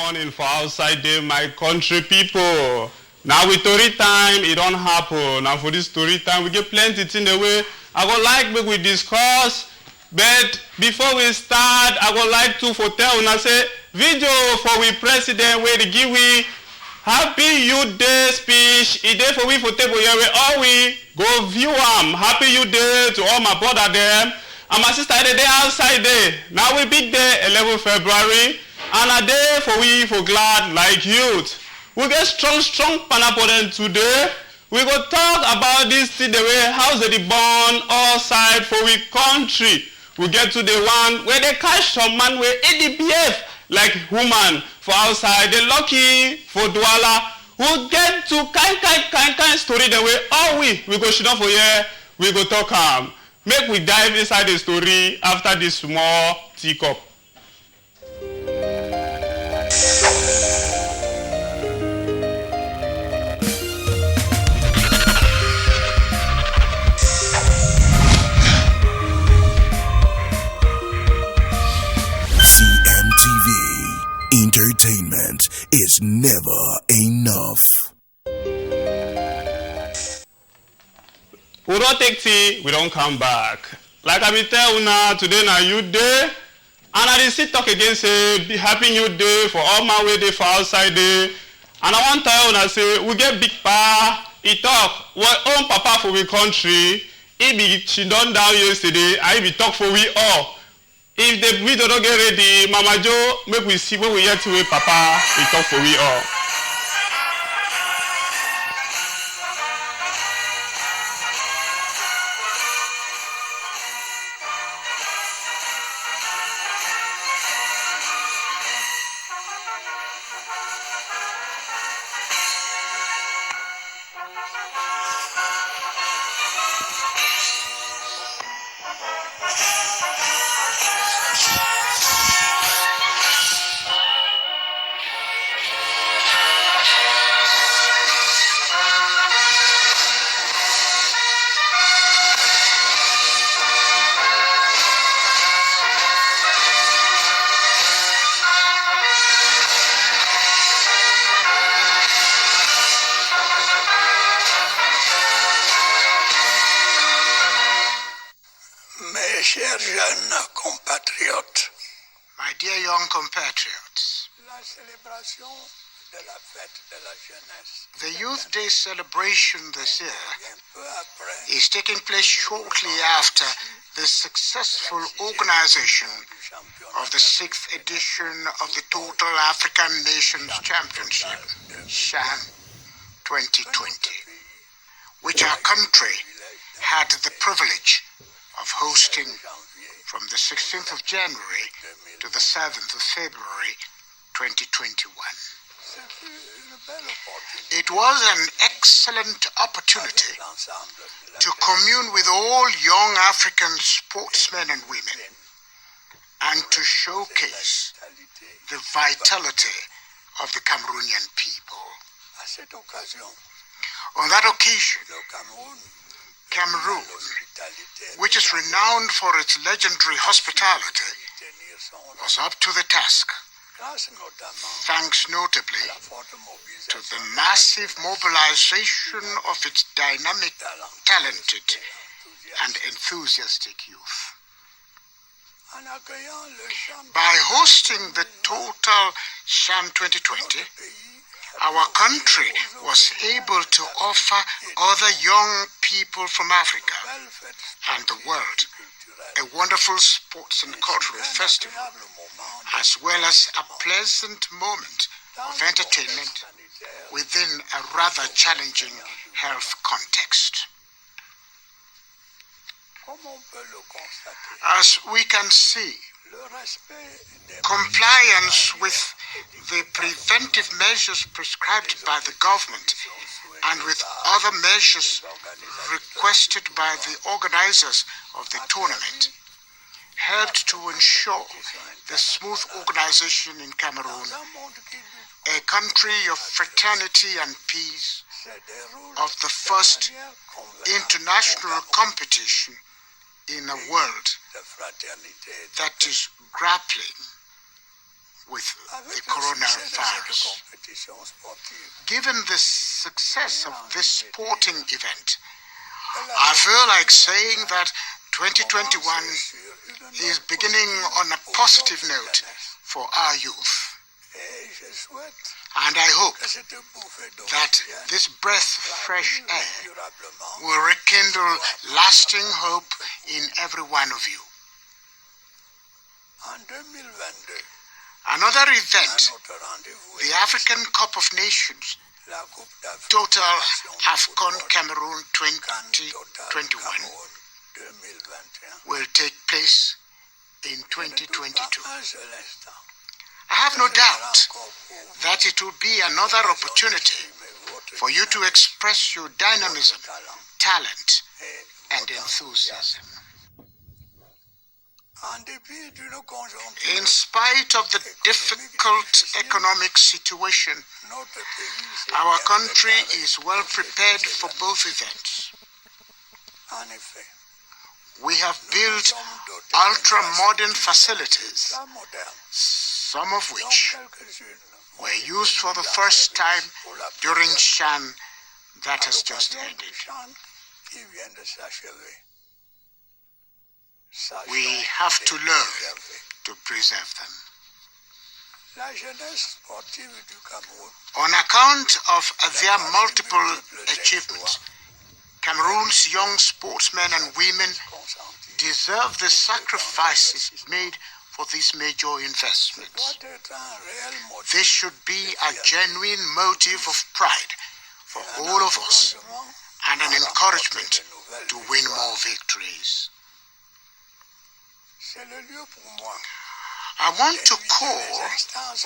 Morning for outside there, my country people. Now with story time, it don't happen. Now for this story time, we get plenty in the way. I would like we discuss, but before we start, I would like to tell and I say video for we president where they give we Happy Youth Day speech. It day for we for table here where all we go view Happy Youth Day to all my brother them and my sister they outside there. Now we big day 11 February. And a day for we for glad like youth. We get strong panapodent today. We go talk about this thing the way how's they born all side for we country. We get to the one where they catch some man where they behave like woman for outside. They lucky for Douala. We get to kind story the way all we go sit down for here. We go talk make we dive inside the story after this small teacup. CMTV Entertainment is never enough. We don't take tea, we don't come back. Like I be tell you now, today na Youth Day, and I dey still talk again say Happy Youth Day for all my way dey for outside day. And I want tell you say we get big pa. He talk well own papa for we country. She done down yesterday. I be talk for we all. If the video don't get ready, Mama Joe, make we see when we get to where Papa, we talk for we all. Chers jeunes compatriotes, my dear young compatriots, the Youth Day celebration this year is taking place shortly after the successful organization of the 6th edition of the Total African Nations Championship, CHAN 2020, which our country had the privilege of hosting from the 16th of January to the 7th of February 2021. It was an excellent opportunity to commune with all young African sportsmen and women and to showcase the vitality of the Cameroonian people. On that occasion, Cameroon, which is renowned for its legendary hospitality, was up to the task, thanks notably to the massive mobilization of its dynamic, talented, and enthusiastic youth. By hosting the Total CHAN 2020, our country was able to offer other young people from Africa and the world a wonderful sports and cultural festival, as well as a pleasant moment of entertainment within a rather challenging health context. As we can see, compliance with the preventive measures prescribed by the government and with other measures requested by the organizers of the tournament helped to ensure the smooth organization in Cameroon, a country of fraternity and peace, of the first international competition in a world that is grappling with the coronavirus. Given the success of this sporting event, I feel like saying that 2021 is beginning on a positive note for our youth. And I hope that this breath of fresh air will rekindle lasting hope in every one of you. Another event, the African Cup of Nations, Total AFCON Cameroon 2021, will take place in 2022. I have no doubt that it will be another opportunity for you to express your dynamism, talent, and enthusiasm. In spite of the difficult economic situation, our country is well prepared for both events. We have built ultra-modern facilities, some of which were used for the first time during Chan that has just ended. We have to learn to preserve them. On account of their multiple achievements, Cameroon's young sportsmen and women deserve the sacrifices made for these major investments. This should be a genuine motive of pride for all of us and an encouragement to win more victories. I want to call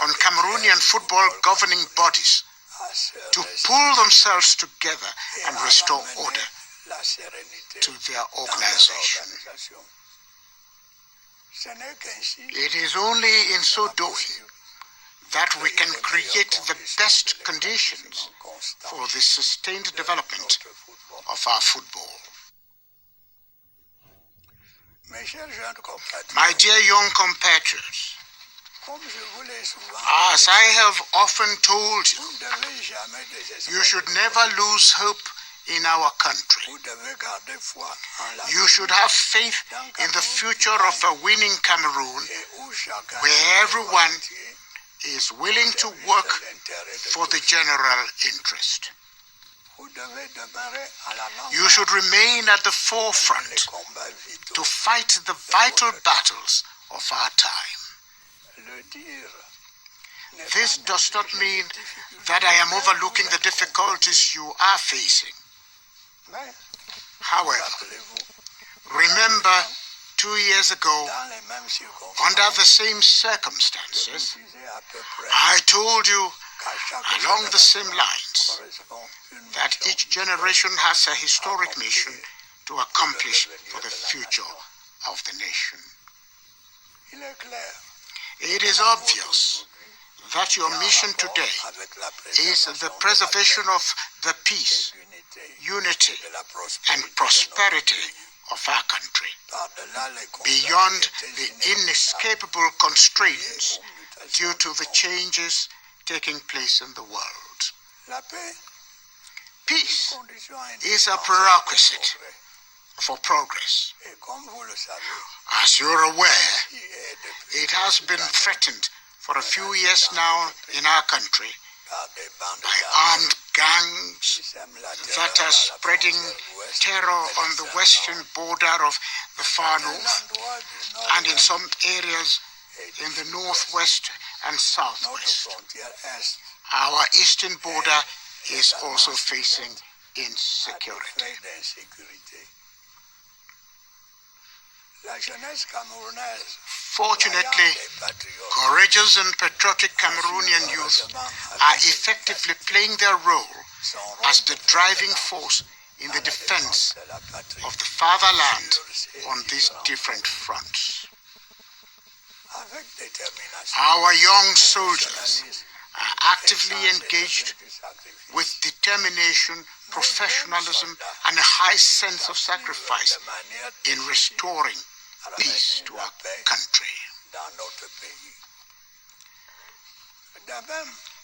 on Cameroonian football governing bodies to pull themselves together and restore order to their organization. It is only in so doing that we can create the best conditions for the sustained development of our football. My dear young compatriots, as I have often told you, you should never lose hope in our country. You should have faith in the future of a winning Cameroon, where everyone is willing to work for the general interest. You should remain at the forefront to fight the vital battles of our time. This does not mean that I am overlooking the difficulties you are facing. However, remember 2 years ago, under the same circumstances, I told you along the same lines that each generation has a historic mission to accomplish for the future of the nation. It is obvious that your mission today is the preservation of the peace, unity, and prosperity of our country, beyond the inescapable constraints due to the changes taking place in the world. Peace is a prerequisite for progress. As you're aware, it has been threatened for a few years now in our country by armed gangs that are spreading terror on the western border of the far north and in some areas in the northwest and southwest. Our eastern border is also facing insecurity. Fortunately, courageous and patriotic Cameroonian youth are effectively playing their role as the driving force in the defense of the fatherland on these different fronts. Our young soldiers are actively engaged with determination, professionalism, and a high sense of sacrifice in restoring peace to our country.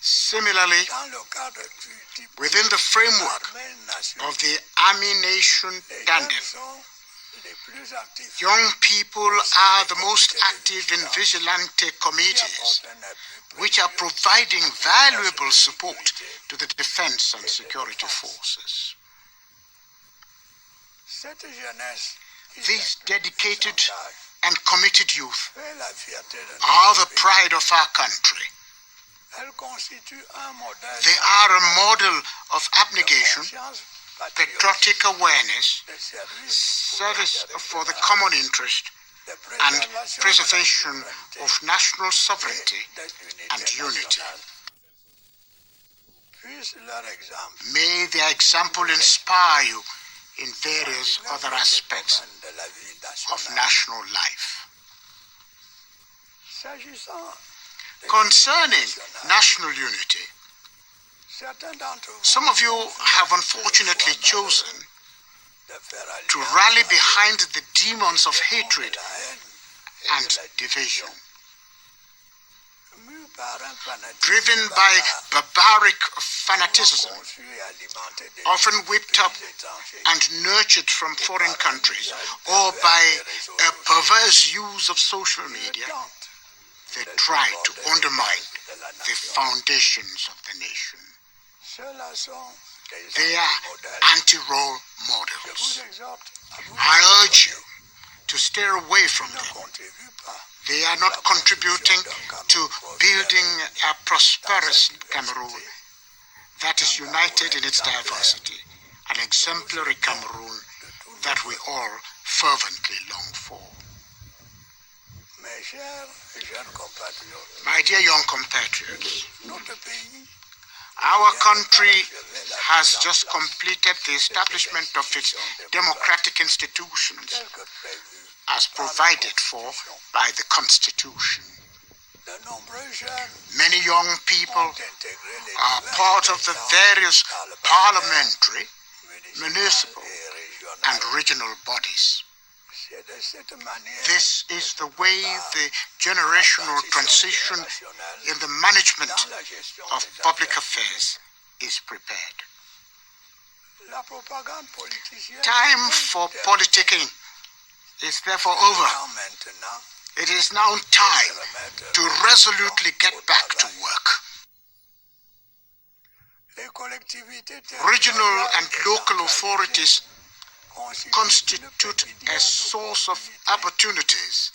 Similarly, within the framework of the Army-Nation tandem, young people are the most active in vigilante committees, which are providing valuable support to the defense and security forces. These dedicated and committed youth are the pride of our country. They are a model of abnegation, patriotic awareness, service for the common interest, and preservation of national sovereignty and unity. May their example inspire you in various other aspects of national life. Concerning national unity, some of you have unfortunately chosen to rally behind the demons of hatred and division. Driven by barbaric fanaticism, often whipped up and nurtured from foreign countries, or by a perverse use of social media, they try to undermine the foundations of the nation. They are anti-role models. I urge you to steer away from them. They are not contributing to building a prosperous Cameroon that is united in its diversity, an exemplary Cameroon that we all fervently long for. My dear young compatriots, our country has just completed the establishment of its democratic institutions as provided for by the Constitution. Many young people are part of the various parliamentary, municipal, and regional bodies. This is the way the generational transition in the management of public affairs is prepared. Time for politicking is therefore over. It is now time to resolutely get back to work. Regional and local authorities constitute a source of opportunities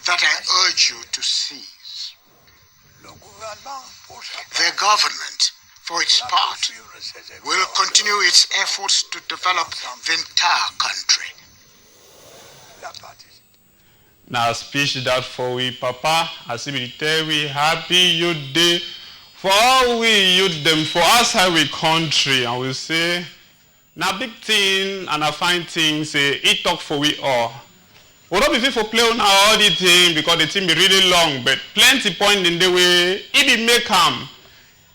that I urge you to seize. The government, for its part, will continue its efforts to develop the entire country. Now speech that for we papa, as we tell we happy youth day for all we youth them for us how we country, and we say now big thing and I find things say it talk for we all. We don't be fit for play on all the thing because the thing be really long, but plenty point in the way it be make come.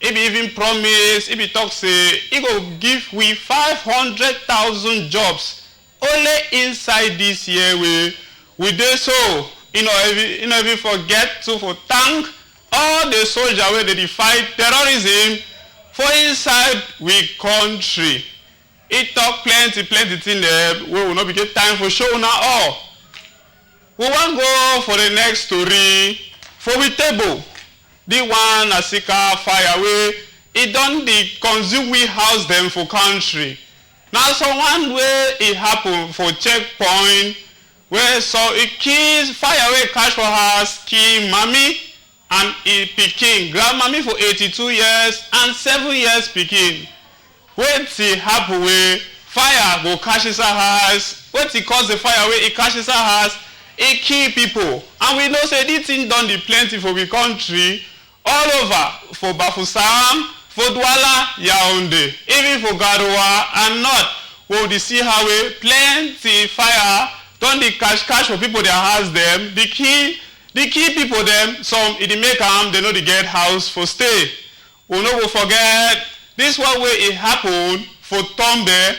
It be even promise, it be talk say it go give we 500,000 jobs only inside this year we do so. You know, if you forget to for thank all the soldiers where they fight terrorism for inside we country. It talk plenty thing there. We will not be get time for show now all. We want go for the next story for we table. The one Asika fire way it done the consume we house them for country. Now so one way it happen for checkpoint where so it kills fire away catch for house kill mommy and it pikin grandmammy for 82 years and 7 years pikin. When it happen way fire go catch his house. When it cause the fire way it catches our house. It kill people, and we know say this thing done the plenty for the country, all over for Bafusam, for Douala, Yaoundé, even for Garoua and North. Well, they see how we plenty fire done the cash for people their house them. The key people them. Some it make them they know they get house for stay. We no go forget this one way it happened for Tombe,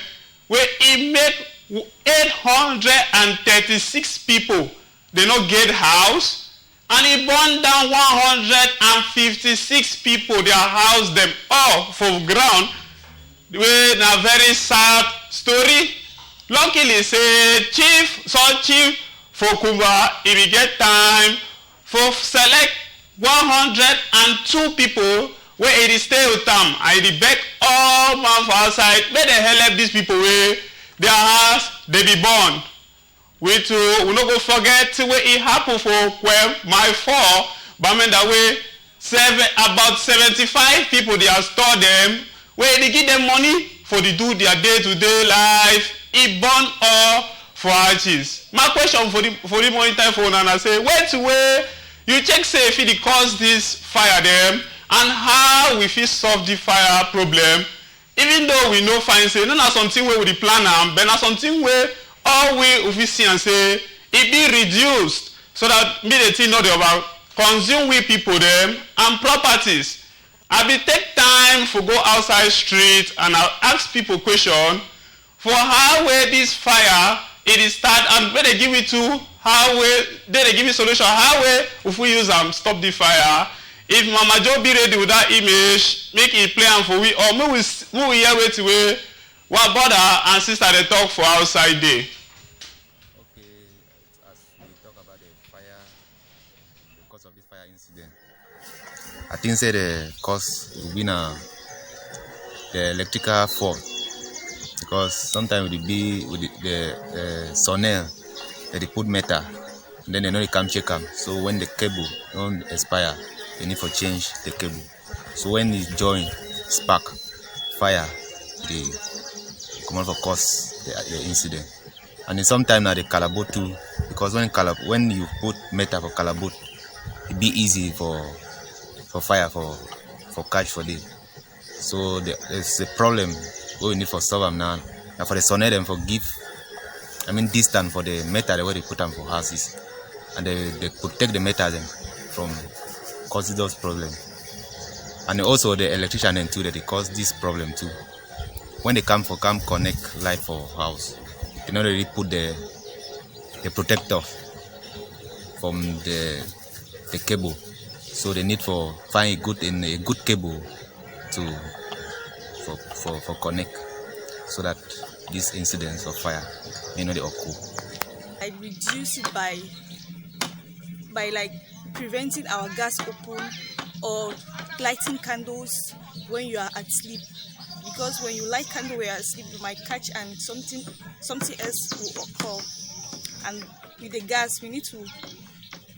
where it make 836 people they not get house and he burned down 156 people, their house, them all for ground. With a very sad story. Luckily, say chief for Kuba, if we get time, for select 102 people where it stay with them. I beg all man for outside, where the hell help these people where their house they be born. We no go forget where it happened for where my fall, but I mean that way about 75 people they are store them where they give them money for to do their day-to-day life. It burn all for arches. My question for the monitor phone and I say, where you check say if it cause this fire them and how we fit solve the fire problem, even though we know fine say no na something where we the plan am, but na something where all we see and say it be reduced so that me the thing not about consume we people them and properties. I be take time for go outside street and I ask people question for how where this fire it is start and where they give it to how where they give me solution how where if we use them stop the fire. If Mama Joe be ready with that image, make it play and for we or we hear wait away what brother and sister they talk for outside day. Okay, as we talk about the fire, the cause of this fire incident, I think say the cause will be now the electrical fault, because sometimes it be with the sonel that they put metal and then they know they come check them. So when the cable don't expire, they need to change the cable. So when it join spark fire, they come out for cause the incident. And then sometimes now the calabout too, because when you put metal for calabout, it be easy for fire for catch for this. So there's a problem we need for solve them now. And for the sonnet them for give, distance for the metal where they put them for houses, and they protect the metal them from causing those problems. And also the electrician then too that they cause this problem too. When they come connect light for house, they not really put the protector from the cable. So they need for find a good cable for connect, so that these incidents of fire may not occur. I reduce it by like preventing our gas open or lighting candles when you are asleep, because when you light candle when you are asleep you might catch and something else will occur. And with the gas we need to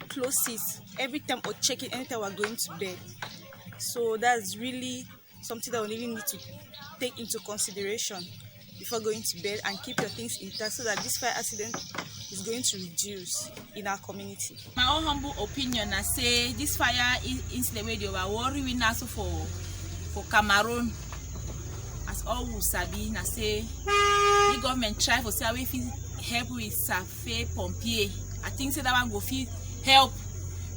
close it every time or check it anytime we're going to bed. So that's really something that we really need to take into consideration before going to bed, and keep your things intact so that this fire accident is going to reduce in our community. My own humble opinion, I say this fire incident where they were worrying also for Cameroon, as all who sabi, I say the government try for say how we help with safe pompier. I think say that one go fit help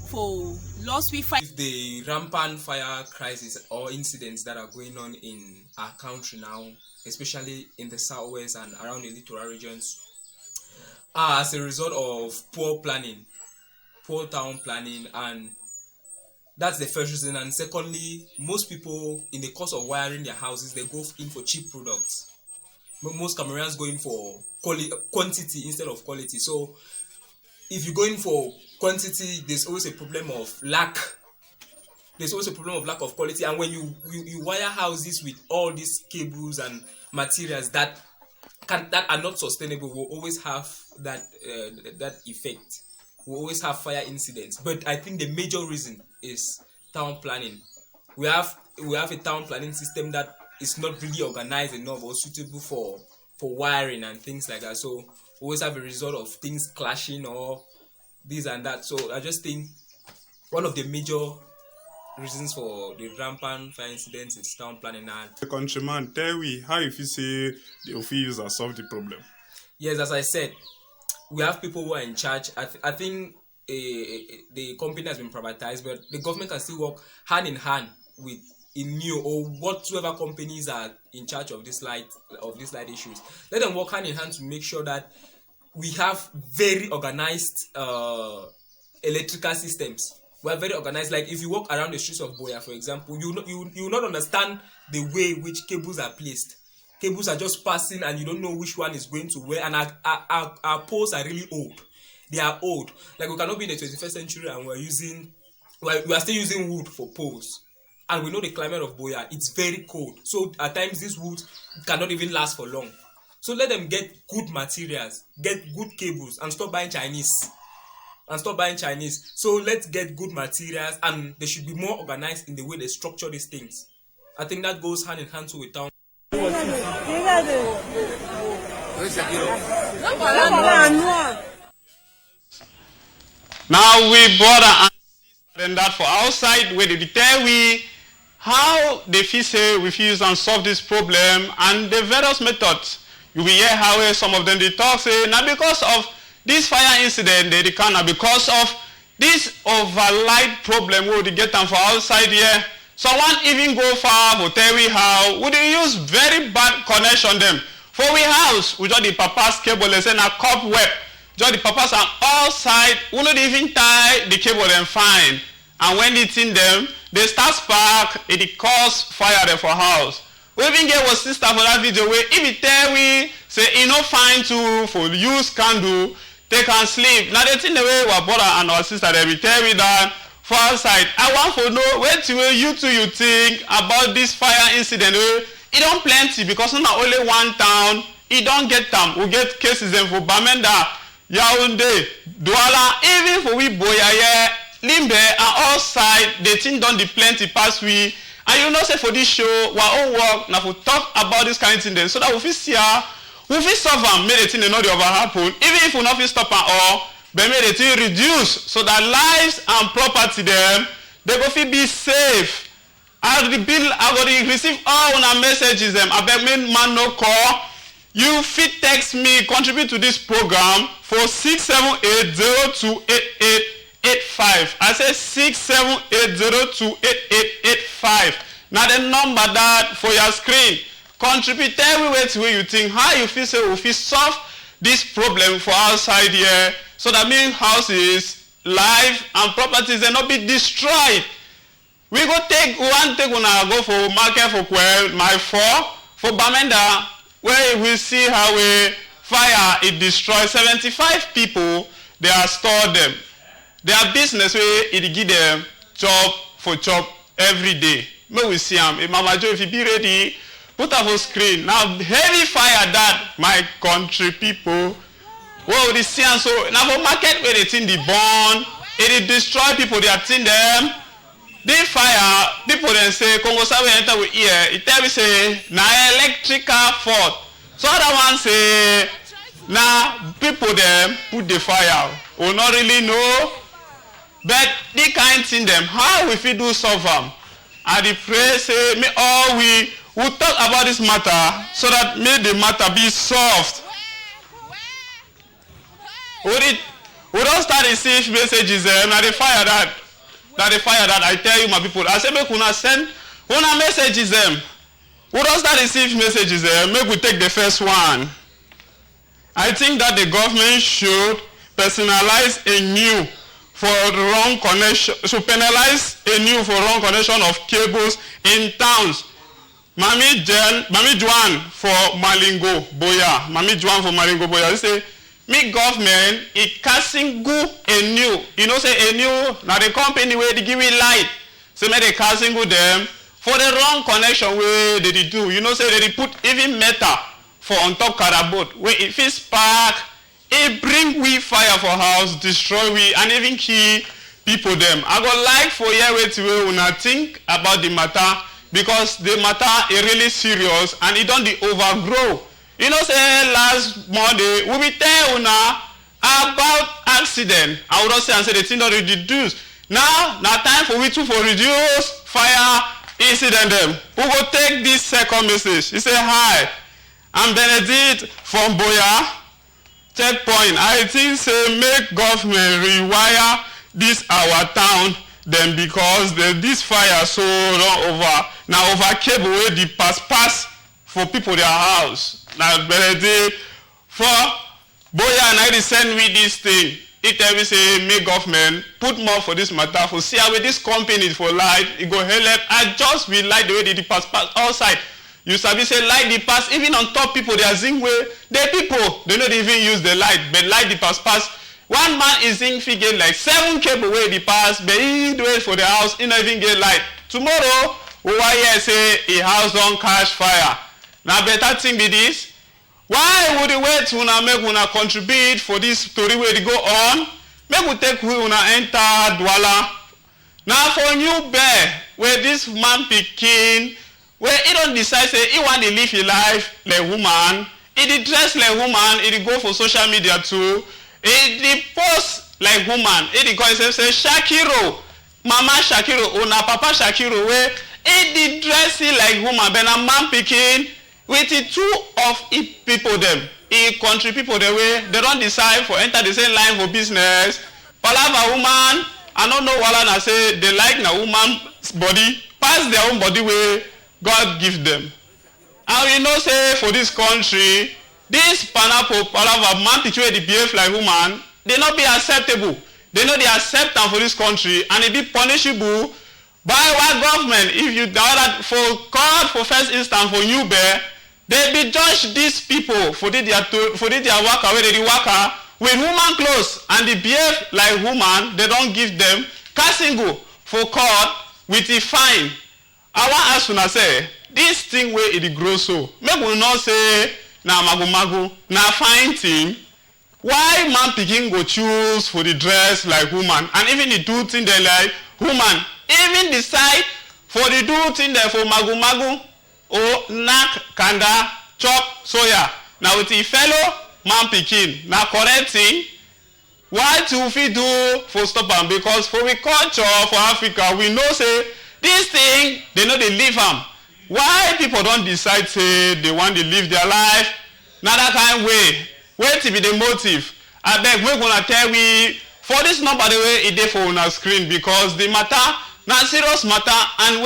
for lost we fight. The rampant fire crisis or incidents that are going on in our country now, especially in the southwest and around the littoral regions, are as a result of poor planning, poor town planning, and that's the first reason. And secondly, most people in the course of wiring their houses, they go in for cheap products. Most Cameroonians go in for quantity instead of quality. So if you're going for quantity, there's always a problem of lack. There's always a problem of lack of quality. And when you wire houses with all these cables and materials that are not sustainable, will always have that effect. Will always have fire incidents. But I think the major reason is town planning. We have a town planning system that is not really organized enough or suitable for wiring and things like that. So we always have a result of things clashing or this and that. So I just think one of the major reasons for the rampant fire incidents is town planning. And the countryman, tell me how if you say the officers solve the problem. Yes, as I said, we have people who are in charge. I think the company has been privatized, but the government can still work hand in hand with new or whatsoever companies are in charge of this light issues. Let them work hand in hand to make sure that we have very organized electrical systems. We are very organized. Like if you walk around the streets of Boya, for example, you will not understand the way which cables are placed. Cables are just passing and you don't know which one is going to where. And our poles are really old. They are old. Like we cannot be in the 21st century and we are still using wood for poles. And we know the climate of Boya, it's very cold. So at times this wood cannot even last for long. So let them get good materials, get good cables, and stop buying Chinese. So let's get good materials, and they should be more organized in the way they structure these things. I think that goes hand in hand to a town. Now we brother and sister that for outside where they tell we how they feel say we feel and solve this problem and the various methods. You will hear how some of them they talk say now because of this fire incident they can because of this overlight problem we get them for outside here. Someone even go far for tell we how we they use very bad connection them. For we house we just the papa's cable they say na cobweb. Just the papas are outside, we not even tie the cable them fine. And when it's in them, they start spark, it cause fire there for house. We even get our sister for that video where if it tell we say it no fine to for use candle, they can sleep. Now that's in the way our brother and our sister they will tell me that for outside. I want to know what you think about this fire incident. It don't plenty because not only one town, it don't get them. We get cases them for Bamenda. Yaoundé, Douala, even for we Boya, Limbe, and all side, they think done the plenty past we. And you know, say for this show, we all work now for talk about this kind of thing, so that we feel see we feel solve and make the thing not over happen. Even if we not feel stop at all, but make the thing reduce so that lives and property them they go feel be safe. I go receive all our messages them. I beg me man no call. You fit text me, contribute to this program for 678028885. I say 678028885. Now the number that for your screen. Contribute everywhere to where you think how you feel say we feel solve this problem for outside here. So that means houses, life and properties they not be destroyed. We go take one take when I go for market for my for Bamenda. Where we see how a fire it destroys 75 people, they are stored them. Their business where it give them job for job every day. May we see them. Mama Joe, if you be ready, put up on screen. Now heavy fire that my country people. Well, they see and so now for market where they think the burn, it destroy people, they are think them. They fire, people then say, Congo Sabe enter with ear, it tell me say, na electrical fault. So other one say, na people them put the fire. We not really know. But they can't see them. How we fit do solve them? And the pray say, may all we will talk about this matter so that may the matter be solved. We don't start receive messages now they fire that. That the fire that I tell you my people. I say make una send una messages them. We don't start receive messages them. Make we take the first one. I think that the government should personalize a new for wrong connection. Should penalize a new for wrong connection of cables in towns. Mami Juan for Malingo Boya. Mami Juan for Malingo Boya. They say me government it casting go a new. You know say a new now the company where they give me light. So make they casting go them for the wrong connection where they do. You know say they put even metal for on top carabot where if it spark it bring we fire for house, destroy we and even kill people them. I go like for here wait to una think about the matter because the matter is really serious and it don't the overgrow. You know, say last Monday, we be tell una about accident. I would say and say the thing not reduce. Now time for we to for reduce fire incident them. We will take this second message. He say, hi, I'm Benedict from Boya. Checkpoint. I think say make government rewire this our town then because this fire so run over. Now over cable where the pass for people their house. Now Benedict for Boya and I send me this thing. It tell me say make government put more for this matter for see how this company for light. It go help. I just will like the way they pass outside. You sabi say light the pass even on top people they are zinc way. The people they not even use the light but light the pass. One man is zinc figure like 7 cable way the pass but he do it for the house. He not even get light. Tomorrow we hear say a house don't catch fire. Now better thing be this. Why would you wait to make una contribute for this story where they go on? Make we take we una enter Douala. Now for new bear where this man pikin where he don't decide say he want to live his life like woman, he dress like woman, he go for social media too, he post like woman, he go say Shakiro, Mama Shakiro, una Papa Shakiro where he dress like woman, but a man pikin. With the 2 of people them, country people the way they don't decide for enter the same line for business. Palava woman, I don't know what I say they like na woman's body, pass their own body way God give them. And we know say for this country, this pineapple palava man picture they behave like woman, they not be acceptable. They know they accept them for this country and it be punishable by our government. If you doubt that for God for first instance for you bear. They be judge these people for their work away they work with woman clothes and they behave like woman. They don't give them cassingo for court with a fine. I want ask una say this thing where it grow so. Make we not say na magu na fine thing. Why man pikin go choose for the dress like woman and even the do thing they like woman. Even decide for the do thing there for magu. O nak kanda chop soya. Now with the fellow man pikin. Now correct thing. Why do we do for stop am? Because for we culture for Africa we know say this thing they know they live am. Why people don't decide say they want to live their life? Now that kind way. Wait to be the motive. I beg we gonna tell we for this number the way it dey for on our screen because the matter na serious matter and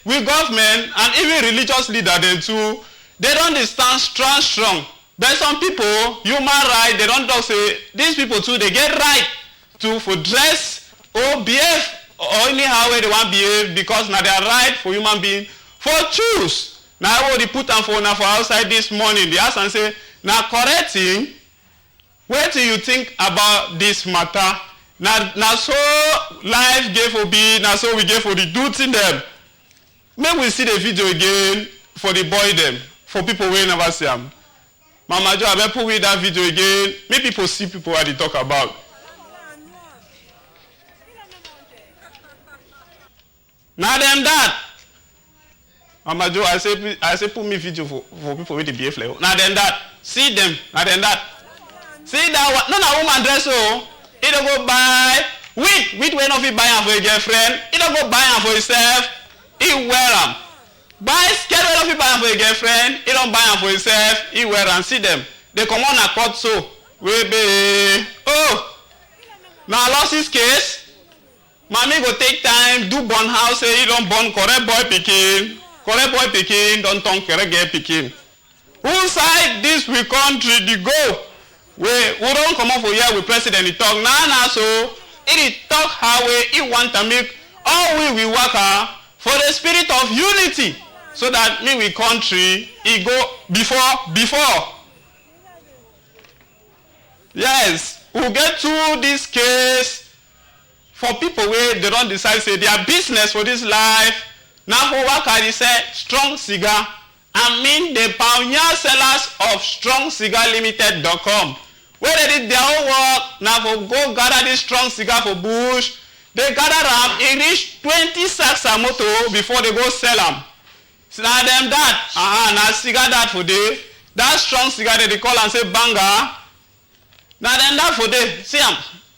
we government and even religious leader them too they don't stand strong but some people human right they don't talk say these people too they get right to for dress or behave or anyhow way they want behave because now they are right for human being for choose. Now I already put them for now for outside this morning they ask and say now correcting what do you think about this matter? Now so life gave for be, now so we gave for the duty them. May we see the video again for the boy them, for people we never see them. Mama Jo, I may put with that video again. Make people see people what they talk about. Now them that. Mama Jo, I say put me video for people with the behave like. Now them that. See them. Now them that. See that one. No, no woman dress so. He don't go buy wheat when of it buy am for a girlfriend. He don't go buy am for himself. He wear am. Buy skirt when of it buy am for a girlfriend. He don't buy am for himself. He wear am. See them. They come on a court so. We be oh. Now lost his case. Mommy go take time do born house. Say he don't born correct boy pikin. Correct boy pikin don't turn correct girl pikin. Who side this we country the go? We don't come up for here with president. He talk now so it talk how he want to make all we work for the spirit of unity so that me we country he go before. Yes, we'll get to this case for people where they don't decide say their business for this life. Now for work I say strong cigar. I mean the pioneer sellers of strongcigarlimited.com. Where they did their own work, now for go gather this strong cigar for bush. They gather them, it reach 20 sacks of moto before they go sell them. So now them that, now cigar that for day. That strong cigar they call and say banger. Now them that for day, see them.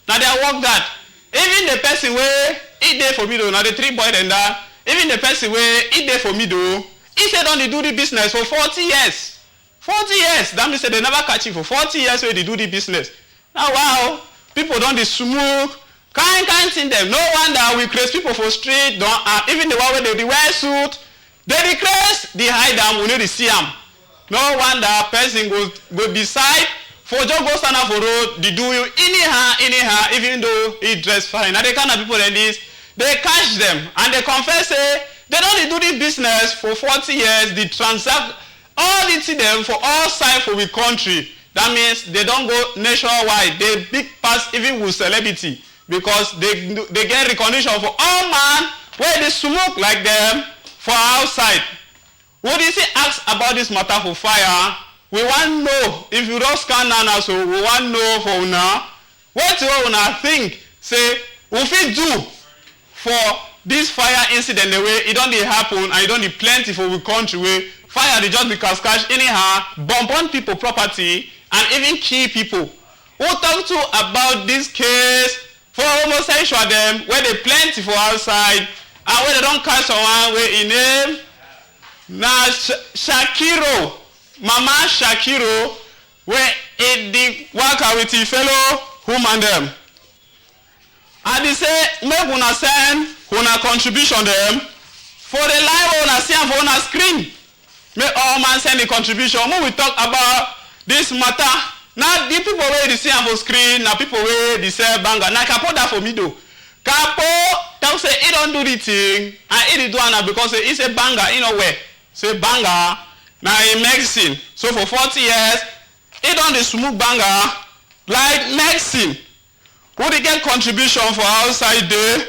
Now they work that. Even the person where it day for me though, now the 3 boy then that. Even the person where it day for me though. He said on they do the business for 40 years. 40 years. That means they never catch it for 40 years where they do the business. Now wow, people don't smoke. Kind thing them. No wonder we craze people for street. Don't even the one where they wear suit. They craze, they hide them, we need to see them. No wonder person go decide for just go stand up for road, they do you anyhow, even though he dress fine. Now the kind of people like this, they catch them and they confess say they don't do this business for 40 years, they transact all the them for all sides for the country. That means they don't go nationwide. They big pass even with celebrity because they get recognition for all man where they smoke like them for outside. Would you see ask about this matter for fire? We want to know, if you don't scan now, so we want to know for now, what you want to think, say, what we do for this fire incident, the way it don't happen, and it don't plenty for the country, where fire, they just because cash anyhow, bomb on people property, and even kill people. Who talk to about this case for homosexual them, where they plenty for outside, and where they don't catch someone, where in name, now Shakiro, Mama Shakiro, where it did work with the fellow human them. And they say, make una send una contribution them for the live una see and for una screen. Make all man send the contribution. When we talk about this matter, now the people where they see and for screen, now people where they say banger. Now Capo that for me though. Capo talk say he don't do the thing and he do it because it's a banger in a way. Say banger. Now in medicine, so for 40 years, he done the smooth banger like medicine. Would he get contribution for outside there?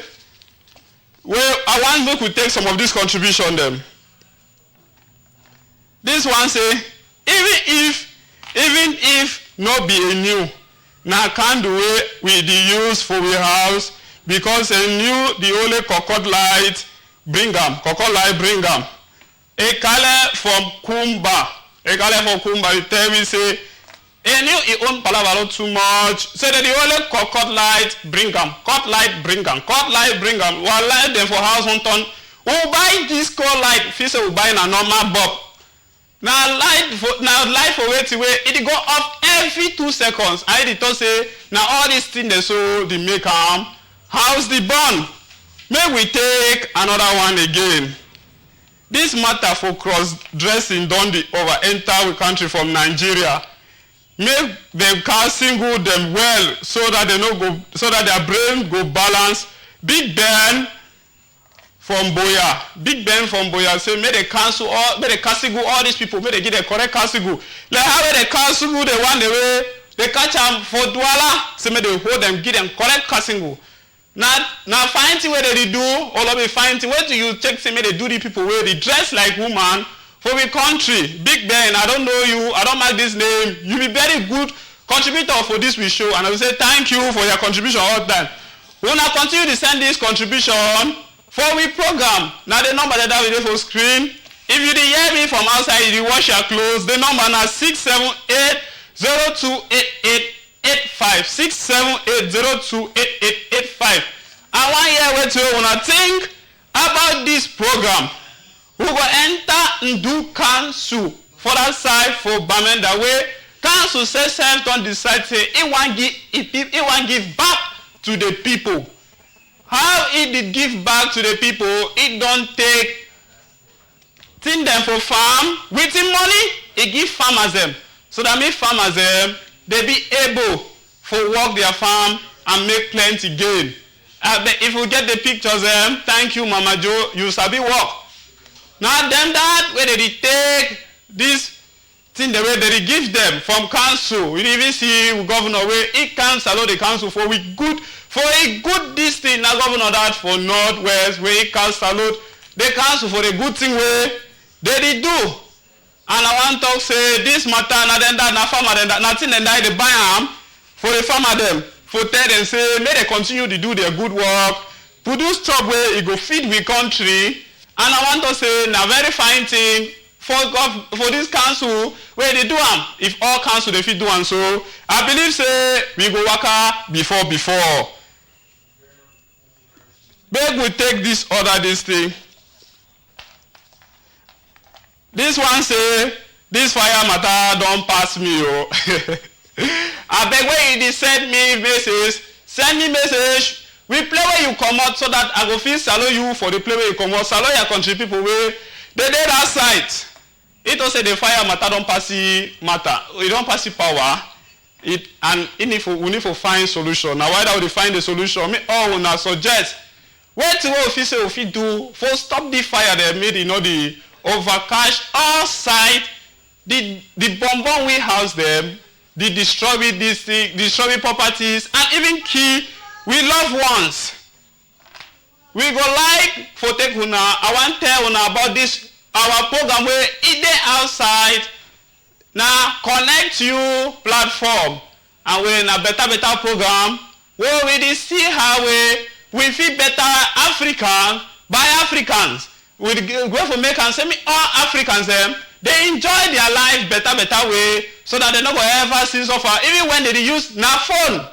Well, I want make we take some of this contribution them. This one say, even if not be a new, now can't do it with the use for the house because a new the only cocotte light bring them, cocotte light bring them. A color from Kumba. A color from Kumba. You tell me, say, a new he own palavalo too much. Say that the only cocotte light bring them. Cut light bring them. Cut light bring them. While light them for house on ton. Who buy this cut light? Feel say we buy a normal bulb. Now light for wait away. It go off every 2 seconds. I did to say now all these things they so they make house the burn. May we take another one again. This matter for cross-dressing don't over enter the country from Nigeria. Make them can single them well so that they no go, so that their brain go balance. Big Ben from Boya, Big Ben from Boya say may they cancel all, may they cancel all these people, may they get the correct cancel. Like how they cancel the one the way they catch them for Douala, say may they hold them, give them correct cancel. Now find where they do, all of it find where do you take say they do the people where they dress like woman for the country. Big Ben, I don't know you, I don't like this name. You be very good contributor for this we show, and I will say thank you for your contribution all the time. We will now continue to send this contribution for we program. Now the number that we do for screen. If you did hear me from outside, you wash your clothes. The number now 678-0288. 678-028885. I want to hear what you want to think about this program. We will enter and do council for that side for Bamenda way. Council says self don't decide say it want give back to the people. How it did give back to the people? It don't take thing them for farm with the money. It give farmers them so that make farmers them. They be able to work their farm and make plenty gain. If we get the pictures, thank you, Mama Joe, you sabi work. Now them that where they take this thing the way they give them from council. We even see governor where it can salute the council for a good this thing. Now governor that for Northwest where it can salute the council for the good thing where they do. And I want to say this matter, now then that, now farmer then that, nothing then that they buy them for the farmer them. For tell them say, may they continue to do their good work, produce job where it go feed we country. And I want to say, now very fine thing for this council where they do them. If all council they fit do and so, I believe say we go work before. Beg we take this thing. This one say, this fire matter don't pass me. Oh. I beg when you send me message, send me message. We play where you come out so that I go feel salute you for the play where you come out. Salute your country people where they did that site. It also say the fire matter don't pass matter. You don't pass power. we need to find solution. Now why don't we find the solution? Me all una suggest what we do for stop the fire they made, the overcash all side, the bonbon we house them, the destroy properties, and even kill we loved ones. We go like for take una. I want tell una about this our program where it dey outside. Now connect you platform and we in a better program where we see how we feel better African by Africans. We go for make and say me all Africans them they enjoy their life better way so that they not go ever see suffer. Even when they use now phone,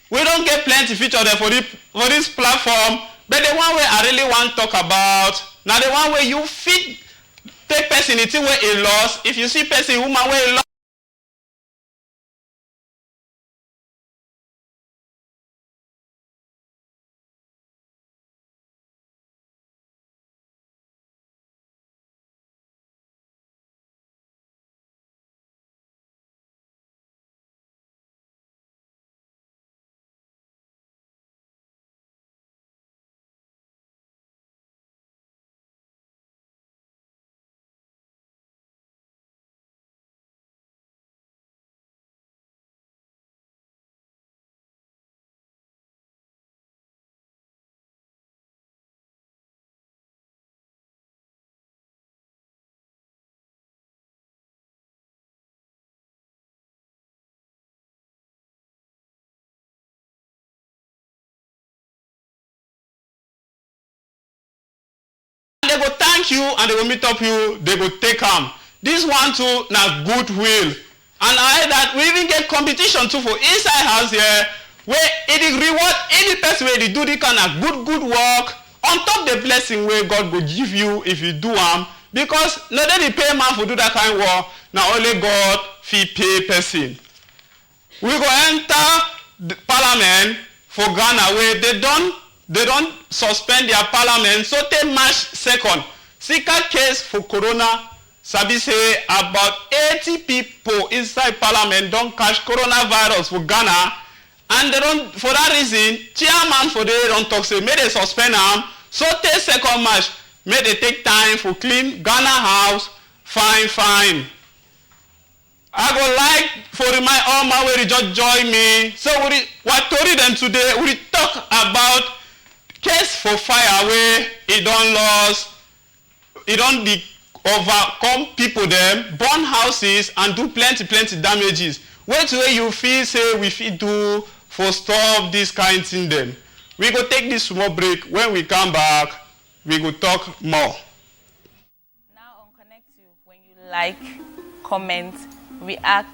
we don't get plenty feature there for this platform. But the one way I really want to talk about now the one where you fit take person it's where he lost. If you see person woman where he lost. They go thank you and they go meet up you, they go take them. This one too, na goodwill. And I that we even get competition too for inside house here, where it reward any person where they do this kind of good work on top the blessing where God will give you if you do them. Because not only pay man for do that kind of work, now only God fee pay person. We go enter the parliament for Ghana where they don't suspend their parliament, so they March 2nd. Second case for corona, Sabi say about 80 people inside parliament don't catch coronavirus for Ghana, and they don't, for that reason, chairman for they don't talk say, may they suspend them, so they 2nd March, may they take time for clean Ghana house, fine. I go like for remind all my way to just join me. So what told them today, we talk about case for fire where it don't lost, it don't overcome people them, burn houses and do plenty damages. What way you feel say we feel do for stop this kind of thing them. We go take this small break. When we come back, we go talk more. Now on Connect You, when you like, comment, react,